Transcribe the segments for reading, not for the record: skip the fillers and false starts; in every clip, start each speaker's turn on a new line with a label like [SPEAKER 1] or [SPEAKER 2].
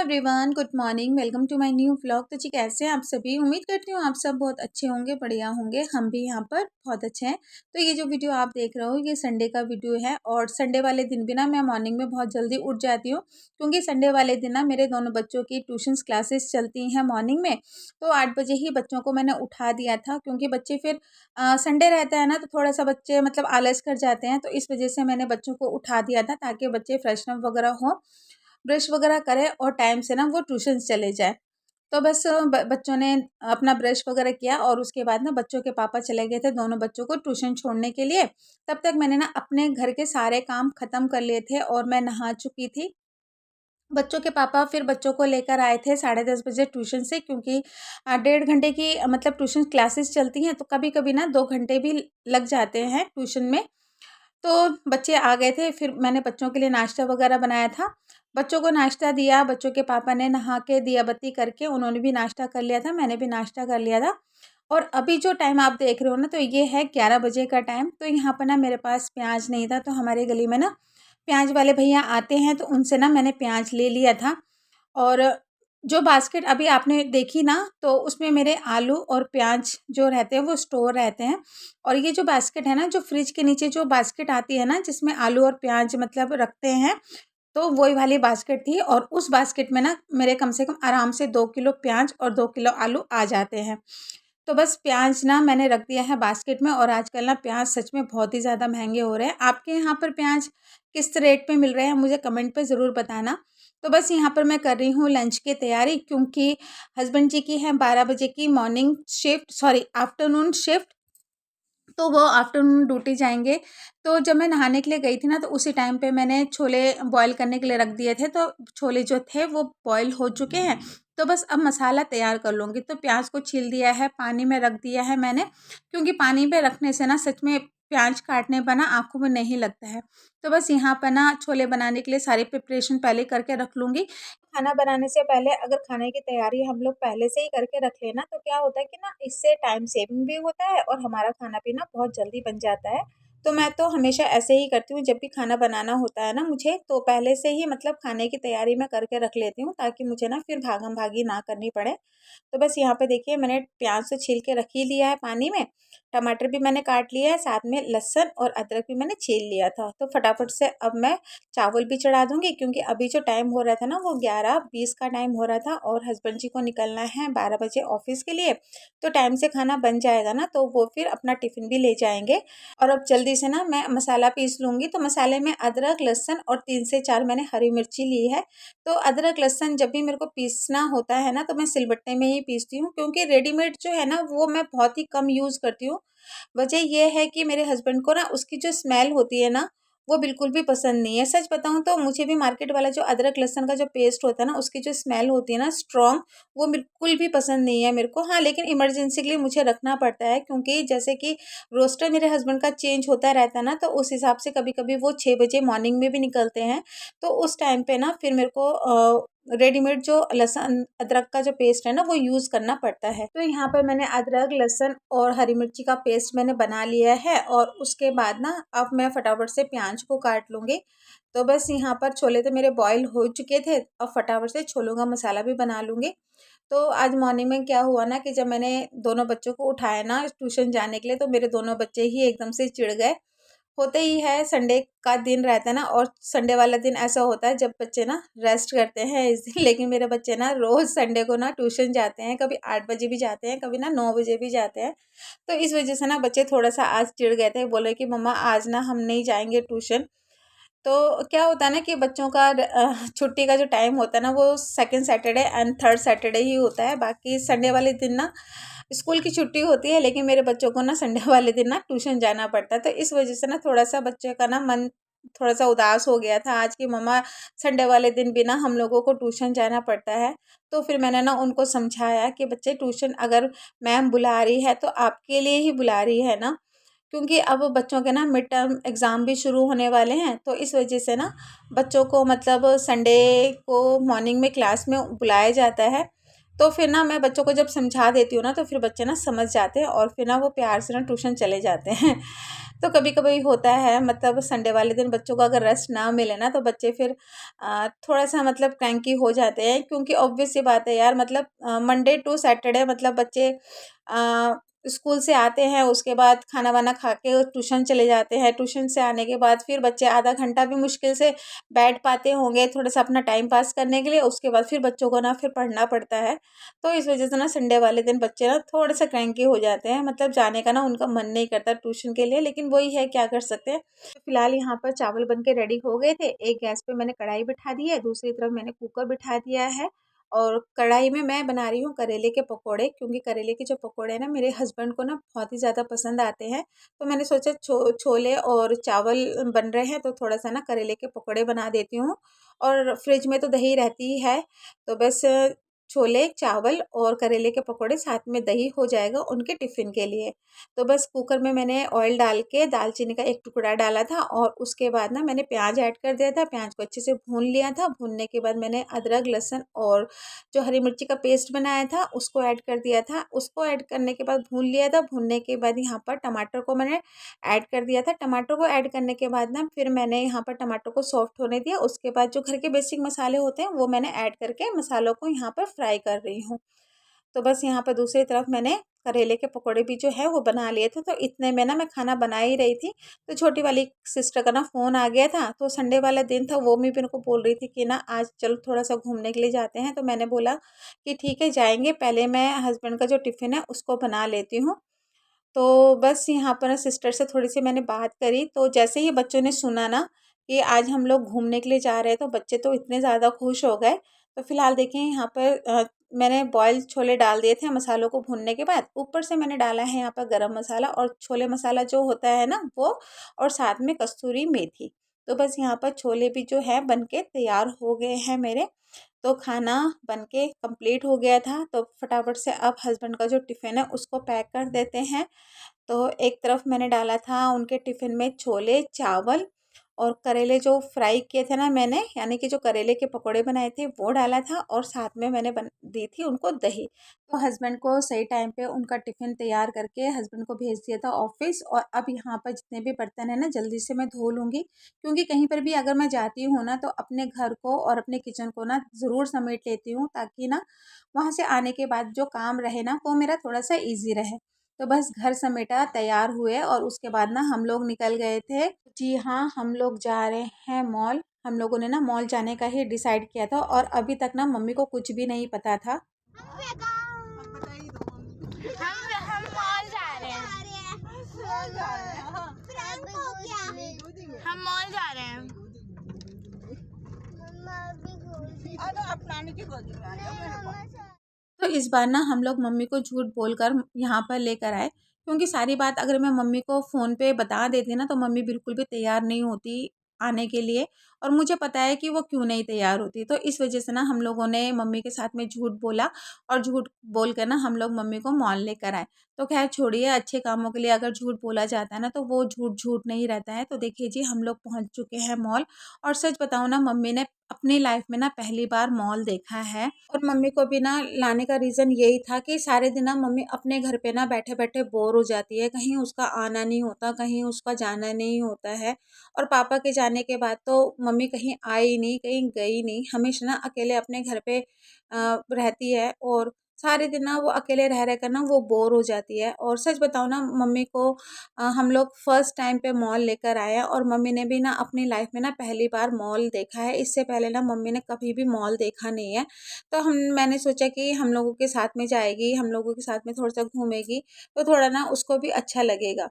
[SPEAKER 1] Everyone, good morning. Welcome to my new vlog. तो जी कैसे हैं आप सभी। उम्मीद करती हूँ आप सब बहुत अच्छे होंगे, बढ़िया होंगे। हम भी यहाँ पर बहुत अच्छे हैं। तो ये जो वीडियो आप देख रहे हो ये संडे का वीडियो है और संडे वाले दिन भी ना मैं मॉर्निंग में बहुत जल्दी उठ जाती हूँ, क्योंकि संडे वाले दिन ना मेरे दोनों बच्चों की ट्यूशन्स क्लासेस चलती हैं मॉर्निंग में। तो 8 बजे ही बच्चों को मैंने उठा दिया था, क्योंकि बच्चे फिर संडे रहता है ना तो थोड़ा सा बच्चे मतलब आलस कर जाते हैं। तो इस वजह से मैंने बच्चों को उठा दिया था ताकि बच्चे फ्रेशन अप वगैरह हो, ब्रश वगैरह करें और टाइम से ना वो ट्यूशन चले जाए। तो बस बच्चों ने अपना ब्रश वगैरह किया और उसके बाद ना बच्चों के पापा चले गए थे दोनों बच्चों को ट्यूशन छोड़ने के लिए। तब तक मैंने ना अपने घर के सारे काम ख़त्म कर लिए थे और मैं नहा चुकी थी। बच्चों के पापा फिर बच्चों को लेकर आए थे 10:30 बजे ट्यूशन से, क्योंकि 1.5 घंटे की मतलब ट्यूशन क्लासेस चलती हैं, तो कभी कभी ना 2 घंटे भी लग जाते हैं ट्यूशन में। तो बच्चे आ गए थे, फिर मैंने बच्चों के लिए नाश्ता वगैरह बनाया था। बच्चों को नाश्ता दिया, बच्चों के पापा ने नहा के दिया बत्ती करके उन्होंने भी नाश्ता कर लिया था, मैंने भी नाश्ता कर लिया था। और अभी जो टाइम आप देख रहे हो ना तो ये है 11 बजे का टाइम। तो यहाँ पर ना मेरे पास प्याज नहीं था, तो हमारे गली में ना प्याज वाले भैया आते हैं, तो उनसे ना मैंने प्याज ले लिया था। और जो बास्केट अभी आपने देखी ना तो उसमें मेरे आलू और प्याज जो रहते हैं वो स्टोर रहते हैं। और ये जो बास्केट है ना, जो फ्रिज के नीचे जो बास्केट आती है ना जिसमें आलू और प्याज मतलब रखते हैं, तो वही वाली बास्केट थी। और उस बास्केट में ना मेरे कम से कम आराम से 2 किलो प्याज और 2 किलो आलू आ जाते हैं। तो बस प्याज ना मैंने रख दिया है बास्केट में। और आजकल ना प्याज सच में बहुत ही ज़्यादा महंगे हो रहे हैं। आपके यहाँ पर प्याज किस रेट पे मिल रहे हैं मुझे कमेंट पे ज़रूर बताना। तो बस यहाँ पर मैं कर रही हूँ लंच की तैयारी, क्योंकि हस्बैंड जी की है 12 बजे की morning shift, sorry afternoon shift. तो वो आफ्टरनून ड्यूटी जाएंगे। तो जब मैं नहाने के लिए गई थी ना तो उसी टाइम पे मैंने छोले बॉईल करने के लिए रख दिए थे, तो छोले जो थे वो बॉईल हो चुके हैं। तो बस अब मसाला तैयार कर लूँगी। तो प्याज को छील दिया है, पानी में रख दिया है मैंने, क्योंकि पानी में रखने से ना सच में प्याज काटने पर ना आँखों में नहीं लगता है। तो बस यहाँ पर ना छोले बनाने के लिए सारी प्रिपरेशन पहले करके रख लूँगी। खाना बनाने से पहले अगर खाने की तैयारी हम लोग पहले से ही करके रख लेना तो क्या होता है कि ना इससे टाइम सेविंग भी होता है और हमारा खाना पीना बहुत जल्दी बन जाता है। तो मैं तो हमेशा ऐसे ही करती हूँ, जब भी खाना बनाना होता है ना मुझे तो पहले से ही मतलब खाने की तैयारी मैं करके रख लेती हूँ, ताकि मुझे ना फिर भागम भागी ना करनी पड़े। तो बस यहाँ पे देखिए मैंने प्याज तो छील के रख ही लिया है पानी में, टमाटर भी मैंने काट लिया है, साथ में लहसुन और अदरक भी मैंने छील लिया था। तो फटाफट से अब मैं चावल भी चढ़ा दूंगी, क्योंकि अभी जो टाइम हो रहा था ना वो 11:20 का टाइम हो रहा था और हस्बैंड जी को निकलना है 12 बजे ऑफिस के लिए। तो टाइम से खाना बन जाएगा ना तो वो फिर अपना टिफ़िन भी ले जाएंगे। और अब जल्दी से ना मैं मसाला पीस लूँगी। तो मसाले में अदरक, लहसुन और 3 से 4 मैंने हरी मिर्ची ली है। तो अदरक लहसुन जब भी मेरे को पीसना होता है ना तो मैं सिलबट्टे में ही पीसती हूँ, क्योंकि रेडीमेड जो है ना वो मैं बहुत ही कम यूज़ करती हूँ। वजह ये है कि मेरे हस्बैंड को ना उसकी जो स्मेल होती है ना वो बिल्कुल भी पसंद नहीं है। सच बताऊँ तो मुझे भी मार्केट वाला जो अदरक लहसुन का जो पेस्ट होता है ना उसकी जो स्मेल होती है ना स्ट्रॉन्ग, वो बिल्कुल भी पसंद नहीं है मेरे को। हाँ, लेकिन इमरजेंसी के लिए मुझे रखना पड़ता है, क्योंकि जैसे कि रोस्टर मेरे हस्बैंड का चेंज होता रहता है ना, तो उस हिसाब से कभी कभी वो 6 बजे मॉर्निंग में भी निकलते हैं। तो उस टाइम पे ना फिर मेरे को रेडीमेड जो लहसुन अदरक का जो पेस्ट है ना वो यूज़ करना पड़ता है। तो यहाँ पर मैंने अदरक, लहसुन और हरी मिर्ची का पेस्ट मैंने बना लिया है। और उसके बाद ना अब मैं फटाफट से प्याज को काट लूँगी। तो बस यहाँ पर छोले तो मेरे बॉईल हो चुके थे, अब फटाफट से छोलों का मसाला भी बना लूँगी। तो आज मॉर्निंग में क्या हुआ ना कि जब मैंने दोनों बच्चों को उठाया ना ट्यूशन जाने के लिए, तो मेरे दोनों बच्चे ही एकदम से चिढ़ गए। होते ही है, संडे का दिन रहता है ना, और संडे वाला दिन ऐसा होता है जब बच्चे ना रेस्ट करते हैं इस दिन। लेकिन मेरे बच्चे ना रोज़ संडे को ना ट्यूशन जाते हैं, कभी 8 बजे भी जाते हैं, कभी ना 9 बजे भी जाते हैं। तो इस वजह से ना बच्चे थोड़ा सा आज चिढ़ गए थे, बोले कि मम्मा आज ना हम नहीं जाएंगे ट्यूशन। तो क्या होता है ना कि बच्चों का छुट्टी का जो टाइम होता है ना वो second Saturday and third Saturday ही होता है। बाकी संडे वाले दिन ना स्कूल की छुट्टी होती है, लेकिन मेरे बच्चों को ना संडे वाले दिन ना ट्यूशन जाना पड़ता है। तो इस वजह से ना थोड़ा सा बच्चे का ना मन थोड़ा सा उदास हो गया था आज की मम्मा संडे वाले दिन भी ना हम लोगों को ट्यूशन जाना पड़ता है। तो फिर मैंने ना उनको समझाया कि बच्चे ट्यूशन अगर मैम बुला रही है तो आपके लिए ही बुला रही है ना, क्योंकि अब बच्चों के ना मिड टर्म एग्ज़ाम भी शुरू होने वाले हैं। तो इस वजह से ना बच्चों को मतलब संडे को मॉर्निंग में क्लास में बुलाया जाता है। तो फिर ना मैं बच्चों को जब समझा देती हूँ ना तो फिर बच्चे ना समझ जाते हैं और फिर ना वो प्यार से ना ट्यूशन चले जाते हैं। तो कभी कभी होता है, मतलब संडे वाले दिन बच्चों को अगर रेस्ट ना मिले ना तो बच्चे फिर थोड़ा सा मतलब क्रैंकी हो जाते हैं, क्योंकि ऑब्वियस सी बात है यार, मतलब मंडे टू सैटरडे मतलब बच्चे स्कूल से आते हैं, उसके बाद खाना वाना खा के ट्यूशन चले जाते हैं, ट्यूशन से आने के बाद फिर बच्चे आधा घंटा भी मुश्किल से बैठ पाते होंगे थोड़ा सा अपना टाइम पास करने के लिए, उसके बाद फिर बच्चों को ना फिर पढ़ना पड़ता है। तो इस वजह से ना संडे वाले दिन बच्चे ना थोड़े से क्रैंकी हो जाते हैं, मतलब जाने का ना उनका मन नहीं करता ट्यूशन के लिए, लेकिन वही है, क्या कर सकते हैं। तो फिलहाल यहाँ पर चावल बन के रेडी हो गए थे, एक गैस पे मैंने कढ़ाई बिठा दी है, दूसरी तरफ मैंने कुकर बिठा दिया है, और कढ़ाई में मैं बना रही हूँ करेले के पकोड़े, क्योंकि करेले के जो पकोड़े हैं ना मेरे हस्बैंड को ना बहुत ही ज़्यादा पसंद आते हैं। तो मैंने सोचा छोले और चावल बन रहे हैं तो थोड़ा सा ना करेले के पकोड़े बना देती हूँ, और फ्रिज में तो दही रहती ही है, तो बस छोले चावल और करेले के पकोड़े साथ में दही हो जाएगा उनके टिफ़िन के लिए। तो बस कुकर में मैंने ऑयल डाल के दालचीनी का एक टुकड़ा डाला था, और उसके बाद ना मैंने प्याज ऐड कर दिया था, प्याज को अच्छे से भून लिया था, भूनने के बाद मैंने अदरक लहसुन और जो हरी मिर्ची का पेस्ट बनाया था उसको ऐड कर दिया था, उसको ऐड करने के बाद भून लिया था, भूनने के बाद यहाँ पर टमाटर को मैंने ऐड कर दिया था, टमाटर को ऐड करने के बाद ना फिर मैंने यहाँ पर टमाटर को सॉफ्ट होने दिया, उसके बाद जो घर के बेसिक मसाले होते हैं वो मैंने ऐड करके मसालों को यहाँ पर फ्राई कर रही हूँ। तो बस यहाँ पर दूसरी तरफ मैंने करेले के पकोड़े भी जो है वो बना लिए थे, तो इतने में ना मैं खाना बना ही रही थी, तो छोटी वाली सिस्टर का ना फ़ोन आ गया था, तो संडे वाला दिन था, वो भी मेरे को बोल रही थी कि ना आज चलो थोड़ा सा घूमने के लिए जाते हैं, तो मैंने बोला कि ठीक है जाएंगे, पहले मैं हस्बैंड का जो टिफ़िन है उसको बना लेती हूँ। तो बस यहाँ पर सिस्टर से थोड़ी-सी मैंने बात करी, तो जैसे ही बच्चों ने सुना ना कि आज हम लोग घूमने के लिए जा रहे हैं, तो बच्चे तो इतने ज़्यादा खुश हो गए। तो फिलहाल देखिए यहाँ पर मैंने बॉइल्ड छोले डाल दिए थे मसालों को भूनने के बाद, ऊपर से मैंने डाला है यहाँ पर गरम मसाला और छोले मसाला जो होता है ना वो, और साथ में कस्तूरी मेथी। तो बस यहाँ पर छोले भी जो है बन के तैयार हो गए हैं मेरे। तो खाना बन के कंप्लीट हो गया था, तो फटाफट से अब हस्बैंड का जो टिफ़िन है उसको पैक कर देते हैं। तो एक तरफ मैंने डाला था उनके टिफ़िन में छोले, चावल और करेले जो फ्राई किए थे ना मैंने, यानी कि जो करेले के पकोड़े बनाए थे वो डाला था, और साथ में मैंने बन दी थी उनको दही। तो हस्बैंड को सही टाइम पे उनका टिफ़िन तैयार करके हस्बैंड को भेज दिया था ऑफ़िस, और अब यहाँ पर जितने भी बर्तन हैं ना जल्दी से मैं धो लूँगी, क्योंकि कहीं पर भी अगर मैं जाती हूँ ना तो अपने घर को और अपने किचन को ना ज़रूर समेट लेती हूँ, ताकि ना वहाँ से आने के बाद जो काम रहे ना वो मेरा थोड़ा-सा ईज़ी रहे। तो बस घर समेटा, तैयार हुए, और उसके बाद ना हम लोग निकल गए थे। जी हाँ, हम लोग जा रहे हैं मॉल। हम लोगों ने ना मॉल जाने का ही डिसाइड किया था, और अभी तक ना मम्मी को कुछ भी नहीं पता था।
[SPEAKER 2] हम मॉल जा रहे हैं। हम मॉल जा रहे हैं।
[SPEAKER 1] तो इस बार ना हम लोग मम्मी को झूठ बोलकर यहाँ पर लेकर आए, क्योंकि सारी बात अगर मैं मम्मी को फ़ोन पे बता देती ना तो मम्मी बिल्कुल भी तैयार नहीं होती आने के लिए, और मुझे पता है कि वो क्यों नहीं तैयार होती। तो इस वजह से ना हम लोगों ने मम्मी के साथ में झूठ बोला, और झूठ बोल कर ना हम लोग मम्मी को मॉल लेकर आए। तो खैर छोड़िए, अच्छे कामों के लिए अगर झूठ बोला जाता है ना तो वो झूठ झूठ नहीं रहता है। तो देखिए जी, हम लोग पहुँच चुके हैं मॉल, और सच बताऊँ ना मम्मी ने अपनी लाइफ में ना पहली बार मॉल देखा है, और मम्मी को भी ना लाने का रीज़न यही था कि सारे दिन ना मम्मी अपने घर पे ना बैठे-बैठे बोर हो जाती है, कहीं उसका आना नहीं होता, कहीं उसका जाना नहीं होता है, और पापा के जाने के बाद तो मम्मी कहीं आई नहीं, कहीं गई नहीं, हमेशा ना अकेले अपने घर पे रहती है, और सारे दिन ना वो अकेले रह रह कर ना वो बोर हो जाती है। और सच बताऊँ ना मम्मी को हम लोग फर्स्ट टाइम पे मॉल लेकर आए हैं, और मम्मी ने भी ना अपनी लाइफ में ना पहली बार मॉल देखा है, इससे पहले ना मम्मी ने कभी भी मॉल देखा नहीं है। तो मैंने सोचा कि हम लोगों के साथ में जाएगी, हम लोगों के साथ में थोड़ा-सा घूमेगी, तो थोड़ा ना उसको भी अच्छा लगेगा।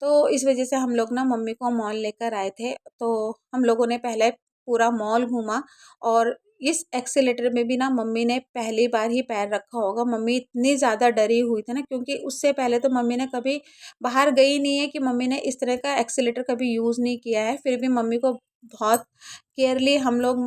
[SPEAKER 1] तो इस वजह से हम लोग ना मम्मी को मॉल लेकर आए थे। तो हम लोगों ने पहले पूरा मॉल घूमा, और इस एक्सेलेरेटर में भी ना मम्मी ने पहली बार ही पैर रखा होगा। मम्मी इतनी ज़्यादा डरी हुई थी ना, क्योंकि उससे पहले तो मम्मी ने कभी बाहर गई नहीं है, कि मम्मी ने इस तरह का एक्सेलेरेटर कभी यूज़ नहीं किया है। फिर भी मम्मी को बहुत केयरली हम लोग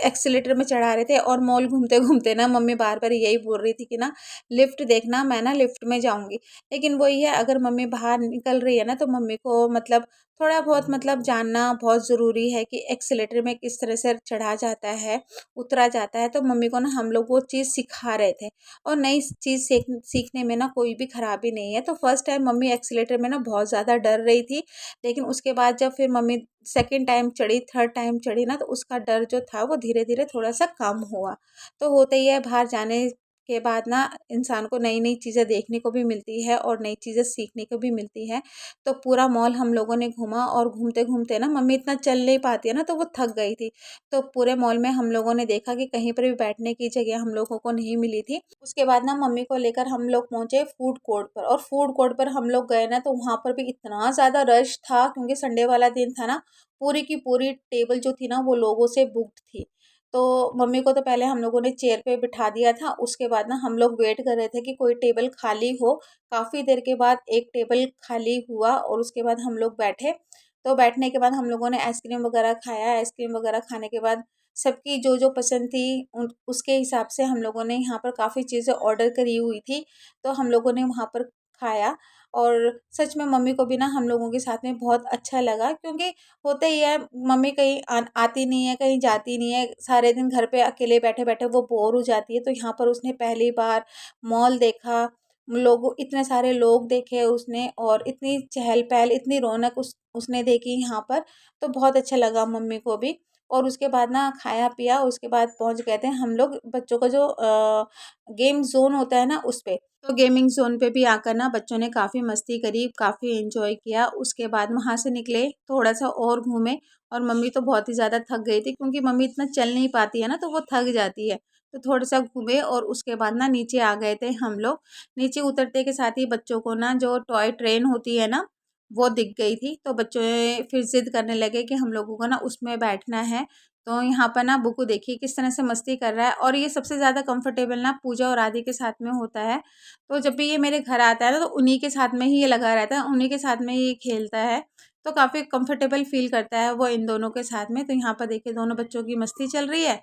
[SPEAKER 1] एक्सीलेटर में चढ़ा रहे थे। और मॉल घूमते घूमते ना मम्मी बार बार यही बोल रही थी कि ना लिफ्ट देखना, मैं ना लिफ्ट में जाऊंगी। लेकिन वही है, अगर मम्मी बाहर निकल रही है ना तो मम्मी को मतलब थोड़ा बहुत मतलब जानना बहुत ज़रूरी है कि एक्सीलेटर में किस तरह से चढ़ा जाता है, उतरा जाता है। तो मम्मी को ना हम लोग वो चीज़ सिखा रहे थे। और नई चीज़ सीखने में ना कोई भी खराबी नहीं है। तो फर्स्ट टाइम मम्मी एक्सीलेटर में ना बहुत ज़्यादा डर रही थी, लेकिन उसके बाद जब फिर मम्मी सेकंड टाइम चढ़ी, थर्ड टाइम चढ़ी ना, तो उसका डर जो था वो धीरे धीरे थोड़ा सा कम हुआ। तो होता ही है, बाहर जाने के बाद ना इंसान को नई नई चीज़ें देखने को भी मिलती है और नई चीज़ें सीखने को भी मिलती है। तो पूरा मॉल हम लोगों ने घूमा, और घूमते घूमते ना मम्मी इतना चल नहीं पाती है ना, तो वो थक गई थी। तो पूरे मॉल में हम लोगों ने देखा कि कहीं पर भी बैठने की जगह हम लोगों को नहीं मिली थी। उसके बाद ना मम्मी को लेकर हम लोग पहुंचे फूड कोर्ट पर, और फूड कोर्ट पर हम लोग गए ना तो वहाँ पर भी इतना ज़्यादा रश था, क्योंकि संडे वाला दिन था ना। पूरी की पूरी टेबल जो थी ना वो लोगों से बुक्ड थी। तो मम्मी को तो पहले हम लोगों ने चेयर पे बिठा दिया था। उसके बाद ना हम लोग वेट कर रहे थे कि कोई टेबल खाली हो। काफ़ी देर के बाद एक टेबल खाली हुआ, और उसके बाद हम लोग बैठे। तो बैठने के बाद हम लोगों ने आइसक्रीम वगैरह खाया। आइसक्रीम वगैरह खाने के बाद सबकी जो जो पसंद थी उसके हिसाब से हम लोगों ने यहाँ पर काफ़ी चीज़ें ऑर्डर करी हुई थी। तो हम लोगों ने वहाँ पर खाया। और सच में मम्मी को भी ना हम लोगों के साथ में बहुत अच्छा लगा, क्योंकि होता ही है, मम्मी कहीं आती नहीं है, कहीं जाती नहीं है, सारे दिन घर पे अकेले बैठे बैठे वो बोर हो जाती है। तो यहाँ पर उसने पहली बार मॉल देखा, लोग इतने सारे लोग देखे उसने, और इतनी चहल पहल, इतनी रौनक उसने देखी यहाँ पर। तो बहुत अच्छा लगा मम्मी को भी। और उसके बाद ना खाया पिया, उसके बाद पहुँच गए थे हम लोग बच्चों का जो गेम जोन होता है ना उस पे। तो गेमिंग जोन पे भी आकर ना बच्चों ने काफ़ी मस्ती करी, काफ़ी एंजॉय किया। उसके बाद वहाँ से निकले, थोड़ा सा और घूमे। और मम्मी तो बहुत ही ज़्यादा थक गई थी, क्योंकि मम्मी इतना चल नहीं पाती है ना, तो वो थक जाती है। तो थोड़ा सा घूमे, और उसके बाद ना नीचे आ गए थे हम लोग। नीचे उतरते के साथ ही बच्चों को ना जो टॉय ट्रेन होती है ना वो दिख गई थी। तो बच्चों फिर जिद करने लगे कि हम लोगों को ना उसमें बैठना है। तो यहाँ पर ना बुक्कू देखिए किस तरह से मस्ती कर रहा है, और ये सबसे ज़्यादा कंफर्टेबल ना पूजा और आदि के साथ में होता है। तो जब भी ये मेरे घर आता है ना तो उन्हीं के साथ में ही ये लगा रहता है, उन्हीं के साथ में ही ये खेलता है। तो काफ़ी कंफर्टेबल फील करता है वो इन दोनों के साथ में। तो यहाँ पर देखिए दोनों बच्चों की मस्ती चल रही है।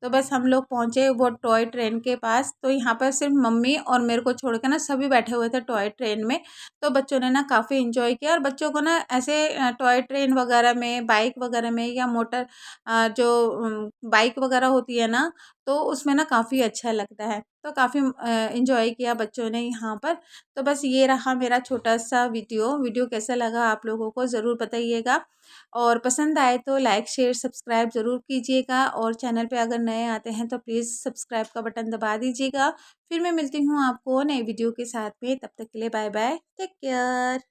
[SPEAKER 1] तो बस हम लोग पहुँचे वो टॉय ट्रेन के पास। तो यहाँ पर सिर्फ मम्मी और मेरे को छोड़ के ना सभी बैठे हुए थे टॉय ट्रेन में। तो बच्चों ने ना काफ़ी इंजॉय किया, और बच्चों को ना ऐसे टॉय ट्रेन वगैरह में, बाइक वगैरह में, या मोटर जो बाइक वगैरह होती है ना, तो उसमें ना काफ़ी अच्छा लगता है। तो काफ़ी एंजॉय किया बच्चों ने यहाँ पर। तो बस ये रहा मेरा छोटा सा वीडियो कैसा लगा आप लोगों को ज़रूर बताइएगा। और पसंद आए तो लाइक शेयर सब्सक्राइब ज़रूर कीजिएगा, और चैनल पे अगर नए आते हैं तो प्लीज़ सब्सक्राइब का बटन दबा दीजिएगा। फिर मैं मिलती हूँ आपको नए वीडियो के साथ में, तब तक के लिए बाय बाय, टेक केयर।